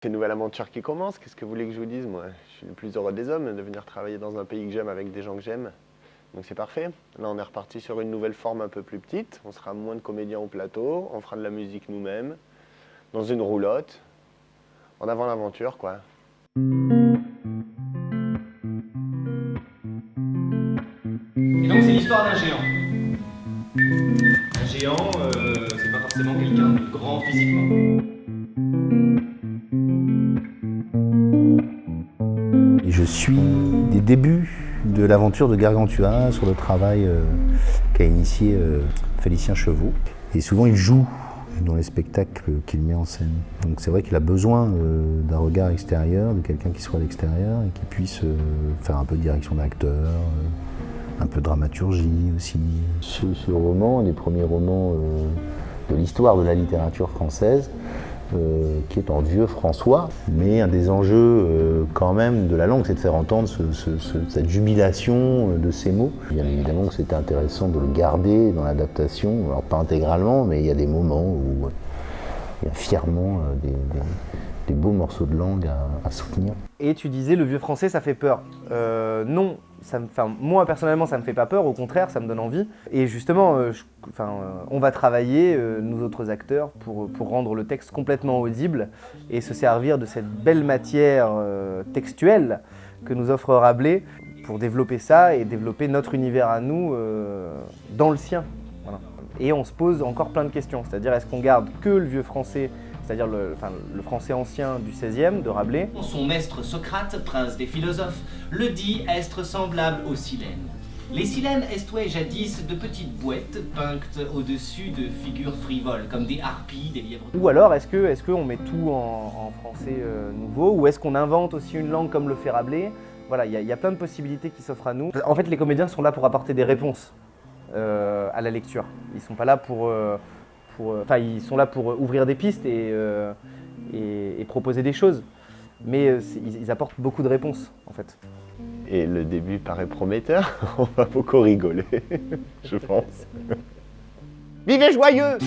C'est une nouvelle aventure qui commence, qu'est-ce que vous voulez que je vous dise? Moi, je suis le plus heureux des hommes de venir travailler dans un pays que j'aime avec des gens que j'aime. Donc c'est parfait. Là, on est reparti sur une nouvelle forme un peu plus petite. On sera moins de comédiens au plateau, on fera de la musique nous-mêmes, dans une roulotte. En avant l'aventure, quoi. Et donc c'est l'histoire d'un géant. Un géant, c'est pas forcément quelqu'un de grand physiquement. Et je suis des débuts de l'aventure de Gargantua sur le travail qu'a initié Félicien Chevaux. Et souvent il joue dans les spectacles qu'il met en scène. Donc c'est vrai qu'il a besoin d'un regard extérieur, de quelqu'un qui soit à l'extérieur et qui puisse faire un peu de direction d'acteur, un peu de dramaturgie aussi. Ce roman, un des premiers romans de l'histoire de la littérature française, qui est en vieux françois, mais un des enjeux quand même de la langue, c'est de faire entendre cette jubilation de ces mots. Bien évidemment que c'était intéressant de le garder dans l'adaptation, alors pas intégralement, mais il y a des moments où il y a fièrement des beaux morceaux de langue à soutenir. Et tu disais, le vieux français, ça fait peur. Non, moi personnellement, ça me fait pas peur, au contraire, ça me donne envie. Et justement, on va travailler, nous autres acteurs, pour rendre le texte complètement audible et se servir de cette belle matière textuelle que nous offre Rabelais pour développer ça et développer notre univers à nous dans le sien. Voilà. Et on se pose encore plein de questions, c'est-à-dire est-ce qu'on garde que le vieux français, c'est-à-dire le français ancien du XVIe, de Rabelais. Son maître Socrate, prince des philosophes, le dit être semblable aux silènes. Les silènes estoient jadis de petites boîtes peintes au-dessus de figures frivoles, comme des harpies, des lièvres... Ou alors, est-ce qu'on met tout en français nouveau, ou est-ce qu'on invente aussi une langue comme le fait Rabelais? Voilà, il y a plein de possibilités qui s'offrent à nous. En fait, les comédiens sont là pour apporter des réponses à la lecture. Ils sont pas là ils sont là pour ouvrir des pistes et proposer des choses. Mais ils apportent beaucoup de réponses, en fait. Et le début paraît prometteur, on va beaucoup rigoler, je pense. Vivez joyeux!